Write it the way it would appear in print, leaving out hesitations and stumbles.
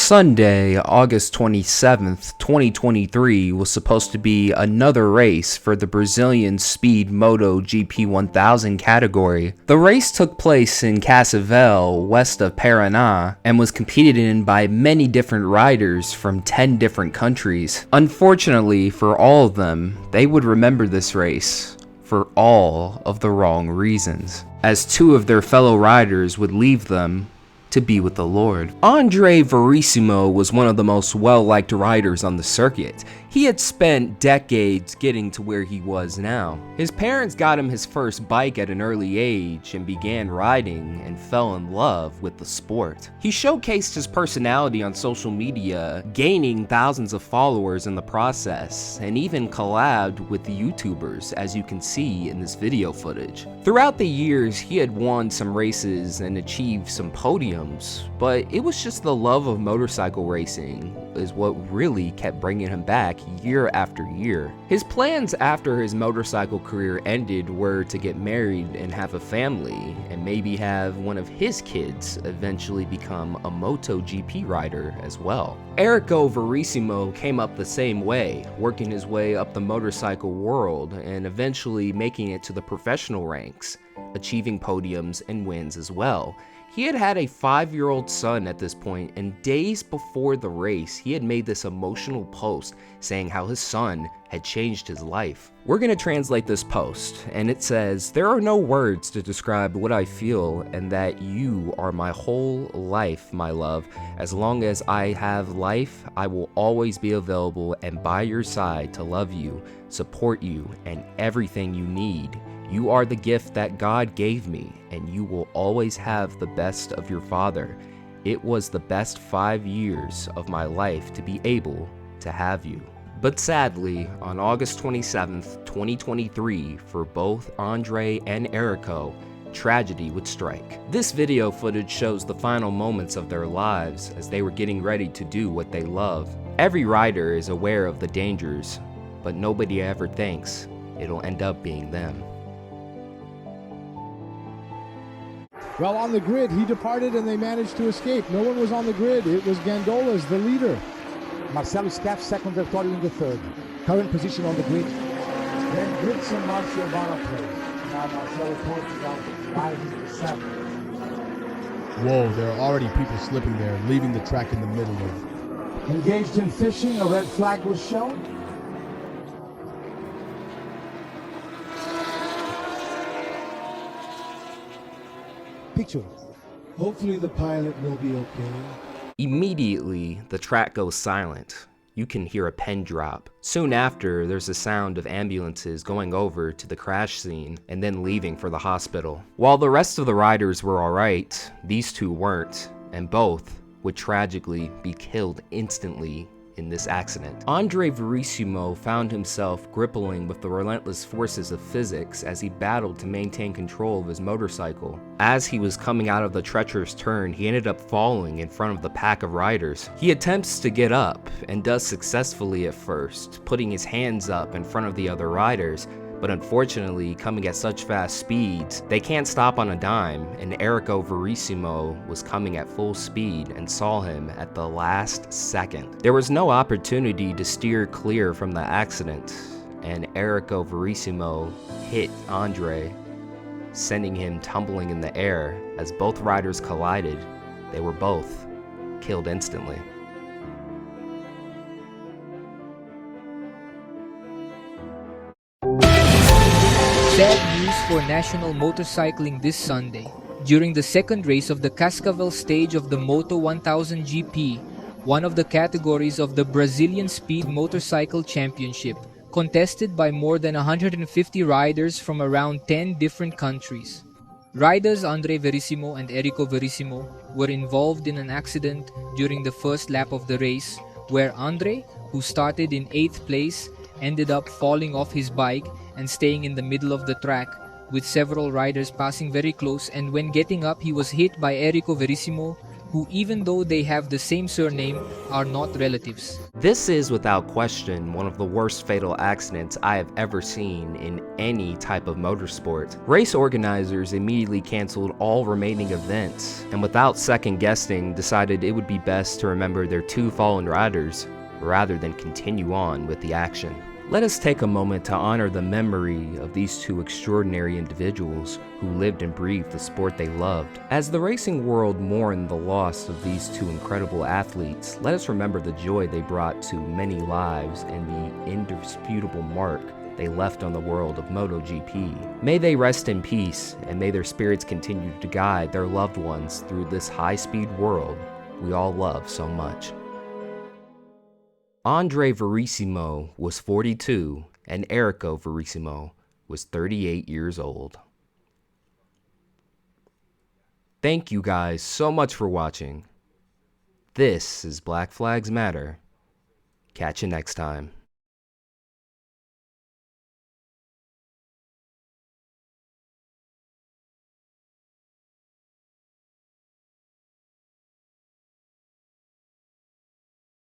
Sunday, August 27th, 2023 was supposed to be another race for the Brazilian Speed Moto GP 1000 category. The race took place in Cascavel, west of Paraná, and was competed in by many different riders from 10 different countries. Unfortunately for all of them, they would remember this race for all of the wrong reasons, as two of their fellow riders would leave them to be with the Lord. Andre Veríssimo was one of the most well-liked riders on the circuit. He had spent decades getting to where he was now. His parents got him his first bike at an early age and began riding and fell in love with the sport. He showcased his personality on social media, gaining thousands of followers in the process, and even collabed with the YouTubers, as you can see in this video footage. Throughout the years, he had won some races and achieved some podiums, but it was just the love of motorcycle racing is what really kept bringing him back year after year. His plans after his motorcycle career ended were to get married and have a family, and maybe have one of his kids eventually become a Moto GP rider as well. Erico Veríssimo came up the same way, working his way up the motorcycle world and eventually making it to the professional ranks, achieving podiums and wins as well. He had a 5-year-old son at this point, and days before the race, he had made this emotional post saying how his son had changed his life. We're gonna translate this post, and it says, "There are no words to describe what I feel, and that you are my whole life, my love. As long as I have life, I will always be available and by your side to love you, support you, and everything you need. You are the gift that God gave me, and you will always have the best of your father. It was the best 5 years of my life to be able to have you." But sadly, on August 27th, 2023, for both Andre and Erico, tragedy would strike. This video footage shows the final moments of their lives as they were getting ready to do what they love. Every rider is aware of the dangers, but nobody ever thinks it'll end up being them. Well, on the grid, he departed and they managed to escape. No one was on the grid. It was Gandolas, the leader. Marcelo Scaff, second, Victoria in the third. Current position on the grid. Then Brits and Marcio Barra play. Now Marcelo Portugal rises to 7. Whoa, there are already people slipping there, leaving the track in the middle of. Engaged in fishing, a red flag was shown. Picture. Hopefully the pilot will be okay. Immediately, the track goes silent. You can hear a pin drop. Soon after, there's a sound of ambulances going over to the crash scene and then leaving for the hospital. While the rest of the riders were alright, these two weren't, and both would tragically be killed instantly in this accident. Andre Veríssimo found himself grappling with the relentless forces of physics as he battled to maintain control of his motorcycle. As he was coming out of the treacherous turn, he ended up falling in front of the pack of riders. He attempts to get up and does successfully at first, putting his hands up in front of the other riders, but unfortunately, coming at such fast speeds, they can't stop on a dime, and Erico Veríssimo was coming at full speed and saw him at the last second. There was no opportunity to steer clear from the accident, and Erico Veríssimo hit Andre, sending him tumbling in the air. As both riders collided, they were both killed instantly. Sad news for national motorcycling this Sunday. During the second race of the Cascavel stage of the Moto 1000 GP, one of the categories of the Brazilian Speed Motorcycle Championship, contested by more than 150 riders from around 10 different countries. Riders Andre Veríssimo and Erico Veríssimo were involved in an accident during the first lap of the race, where Andre, who started in 8th place, ended up falling off his bike and staying in the middle of the track, with several riders passing very close, and when getting up he was hit by Erico Veríssimo, who, even though they have the same surname, are not relatives. This is without question one of the worst fatal accidents I have ever seen in any type of motorsport. Race organizers immediately canceled all remaining events, and without second guessing decided it would be best to remember their two fallen riders rather than continue on with the action. Let us take a moment to honor the memory of these two extraordinary individuals who lived and breathed the sport they loved. As the racing world mourned the loss of these two incredible athletes, let us remember the joy they brought to many lives and the indisputable mark they left on the world of MotoGP. May they rest in peace, and may their spirits continue to guide their loved ones through this high-speed world we all love so much. Andre Veríssimo was 42 and Erico Veríssimo was 38 years old. Thank you guys so much for watching. This is Black Flags Matter. Catch you next time.